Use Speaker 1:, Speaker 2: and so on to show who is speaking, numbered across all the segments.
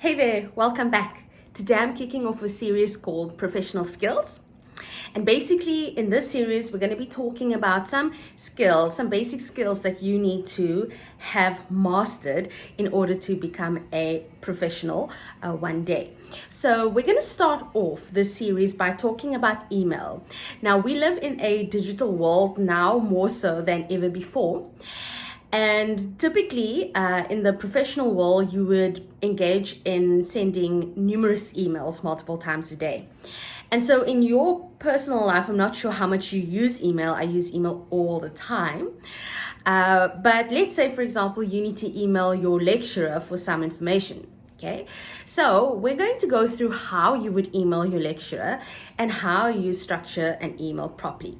Speaker 1: Hey there, welcome back. Today I'm kicking off a series called Professional Skills. And basically, in this series, we're going to be talking about some skills, some basic skills that you need to have mastered in order to become a professional one day. So, we're going to start off this series by talking about email. Now, we live in a digital world now more so than ever before. And typically, in the professional world, you would engage in sending numerous emails multiple times a day. And so, in your personal life, I'm not sure how much you use email. I use email all the time. But let's say, for example, you need to email your lecturer for some information. Okay, so we're going to go through how you would email your lecturer and how you structure an email properly.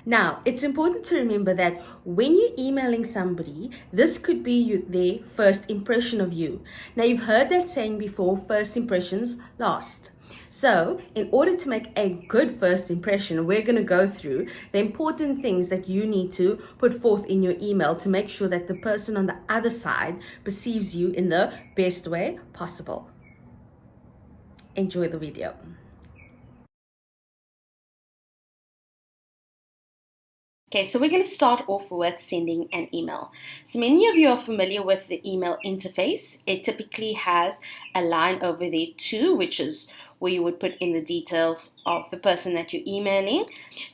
Speaker 1: Now, it's important to remember that when you're emailing somebody, this could be their first impression of you. Now, you've heard that saying before, first impressions last. So, in order to make a good first impression, we're going to go through the important things that you need to put forth in your email to make sure that the person on the other side perceives you in the best way possible. Enjoy the video. Okay, so we're going to start off with sending an email. So many of you are familiar with the email interface. It typically has a line over there too, which is where you would put in the details of the person that you're emailing.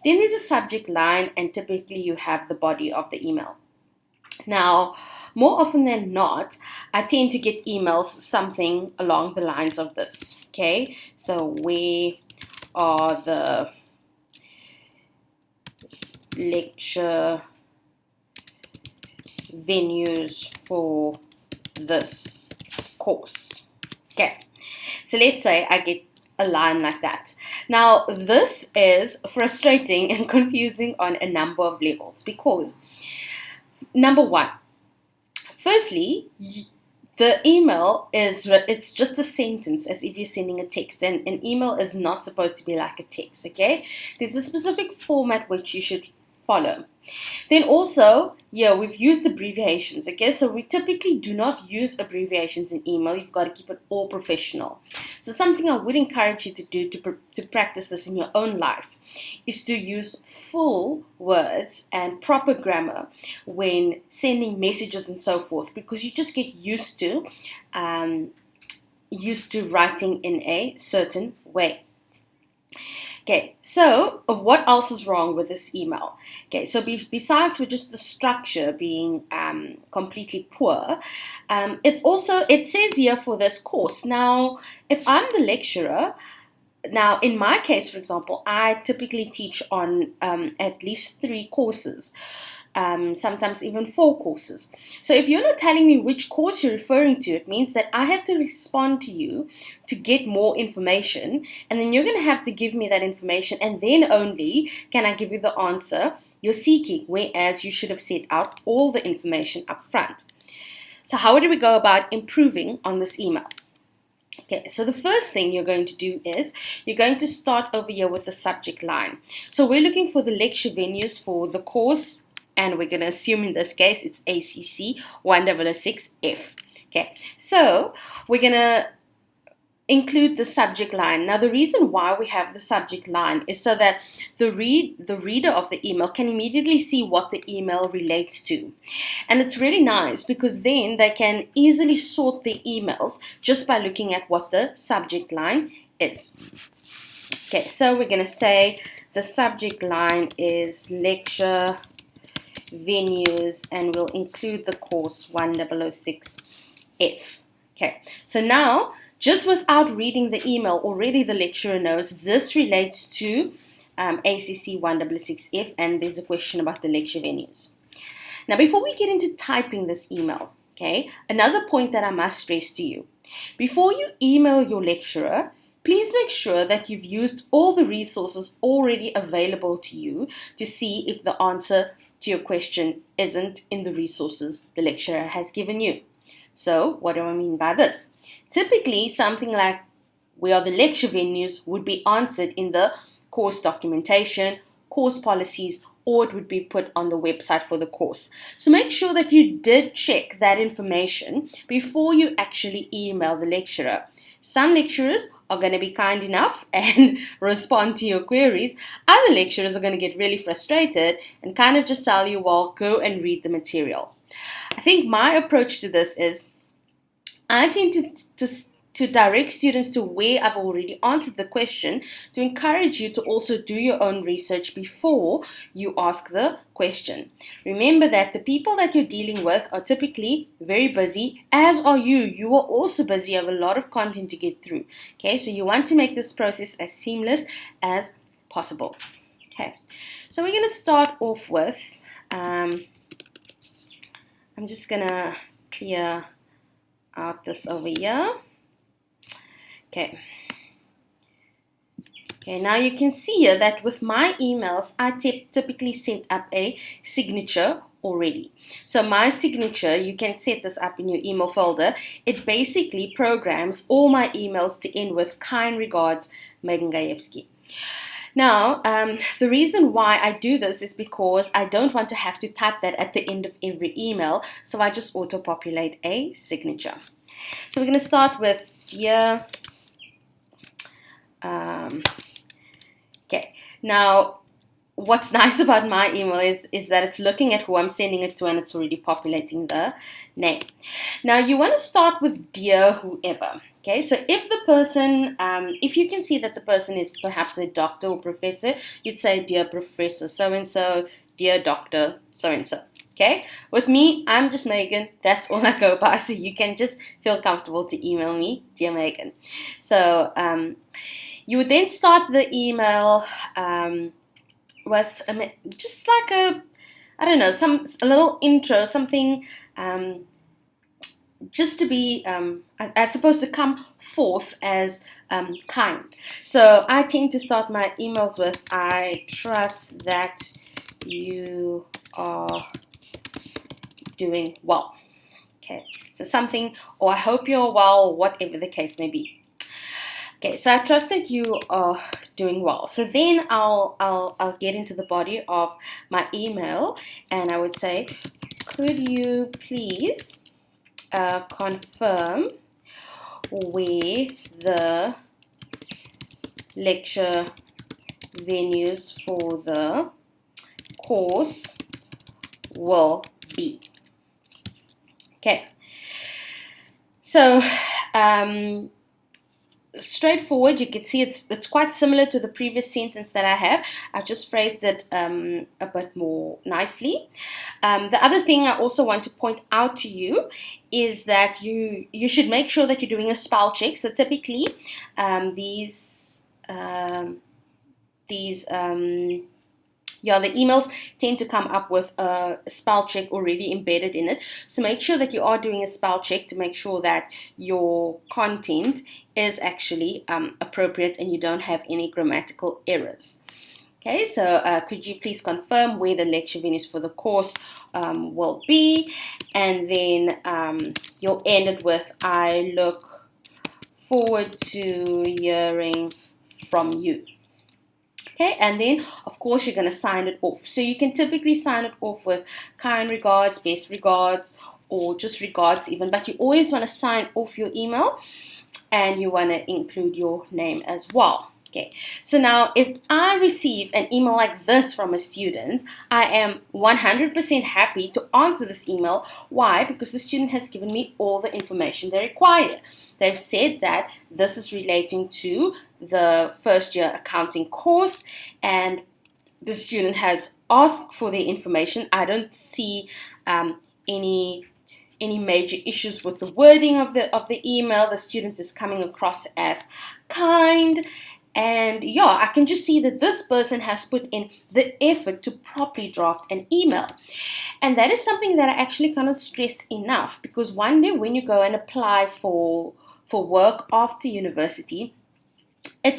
Speaker 1: Then there's a subject line, and typically you have the body of the email. Now, more often than not, I tend to get emails something along the lines of this. Okay, so where are the lecture venues for this course? Okay, so let's say I get a line like that. Now, this is frustrating and confusing on a number of levels because, number one, firstly, the email it's just a sentence, as if you're sending a text, and an email is not supposed to be like a text. Okay, there's a specific format which you should follow. Then also, we've used abbreviations. Okay, so we typically do not use abbreviations in email. You've got to keep it all professional. So something I would encourage you to do to practice this in your own life is to use full words and proper grammar when sending messages and so forth, because you just get used to writing in a certain way. Okay, so what else is wrong with this email? Okay, so besides for just the structure being completely poor, it says here for this course. Now, if I'm the lecturer, now in my case, for example, I typically teach on at least 3 courses. Sometimes even 4 courses. So if you're not telling me which course you're referring to, it means that I have to respond to you to get more information, and then you're going to have to give me that information, and then only can I give you the answer you're seeking, whereas you should have set out all the information up front. So how do we go about improving on this email? Okay, so the first thing you're going to do is you're going to start over here with the subject line. So we're looking for the lecture venues for the course, and we're going to assume in this case it's ACC 1006F. Okay, so we're going to include the subject line. Now, the reason why we have the subject line is so that the reader of the email can immediately see what the email relates to. And it's really nice because then they can easily sort the emails just by looking at what the subject line is. Okay, so we're going to say the subject line is lecture venues, and we'll include the course 1006F. Okay, so now, just without reading the email, already the lecturer knows this relates to ACC 1006F, and there's a question about the lecture venues. Now, before we get into typing this email, okay, another point that I must stress to you. Before you email your lecturer, please make sure that you've used all the resources already available to you to see if the answer to your question isn't in the resources the lecturer has given you. So, what do I mean by this? Typically, something like where are the lecture venues would be answered in the course documentation, course policies, or it would be put on the website for the course. So make sure that you did check that information before you actually email the lecturer. Some lecturers are going to be kind enough and respond to your queries. Other lecturers are going to get really frustrated and kind of just tell you, well, go and read the material. I think my approach to this is I tend to direct students to where I've already answered the question, to encourage you to also do your own research before you ask the question. Remember that the people that you're dealing with are typically very busy, as are you. You are also busy, you have a lot of content to get through. Okay, so you want to make this process as seamless as possible. Okay, so we're going to start off with, I'm just going to clear out this over here. Okay, now you can see here that with my emails, I typically set up a signature already. So my signature, you can set this up in your email folder. It basically programs all my emails to end with kind regards, Megan Gajewski. Now, the reason why I do this is because I don't want to have to type that at the end of every email, so I just auto-populate a signature. So we're going to start with dear. Okay, now what's nice about my email is that it's looking at who I'm sending it to and it's already populating the name. Now you want to start with dear whoever. Okay, so if the person, if you can see that the person is perhaps a doctor or professor, you'd say dear Professor so-and-so, dear Doctor so-and-so. Okay, with me, I'm just Megan. That's all I go by. So you can just feel comfortable to email me, dear Megan. So you would then start the email with just like a little intro, something just to be, I suppose, to come forth as kind. So I tend to start my emails with, I trust that you are doing well. Okay, so something, or I hope you're well, whatever the case may be. Okay, so I trust that you are doing well. So then I'll get into the body of my email, and I would say, could you please confirm where the lecture venues for the course will be. Okay, so straightforward. You can see it's quite similar to the previous sentence that I have. I've just phrased it a bit more nicely. The other thing I also want to point out to you is that you should make sure that you're doing a spell check. So typically the emails tend to come up with a spell check already embedded in it. So make sure that you are doing a spell check to make sure that your content is actually appropriate and you don't have any grammatical errors. Okay, so could you please confirm where the lecture venues for the course will be? And then you'll end it with, I look forward to hearing from you. Okay, and then of course you're going to sign it off. So you can typically sign it off with kind regards, best regards, or just regards even, but you always want to sign off your email and you want to include your name as well. Okay, so now if I receive an email like this from a student, I am 100% happy to answer this email. Why? Because the student has given me all the information they require. They've said that this is relating to the first year accounting course and the student has asked for their information. I don't see any major issues with the wording of the email. The student is coming across as kind. And yeah, I can just see that this person has put in the effort to properly draft an email. And that is something that I actually cannot stress enough, because one day when you go and apply for work after university, it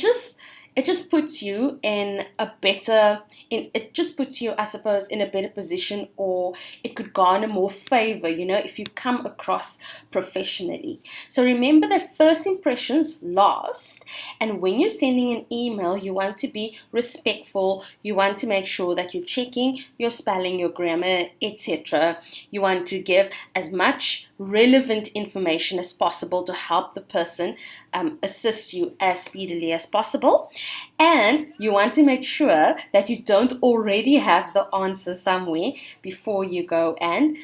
Speaker 1: it just puts you in a better, it just puts you, I suppose, in a better position, or it could garner more favor, if you come across professionally. So remember that first impressions last, and when you're sending an email, you want to be respectful, you want to make sure that you're checking your spelling, your grammar, etc. You want to give as much relevant information as possible to help the person assist you as speedily as possible. And you want to make sure that you don't already have the answer somewhere before you go and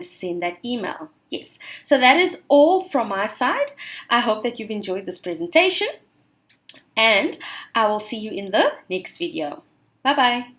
Speaker 1: send that email. Yes, so that is all from my side. I hope that you've enjoyed this presentation, and I will see you in the next video. Bye bye.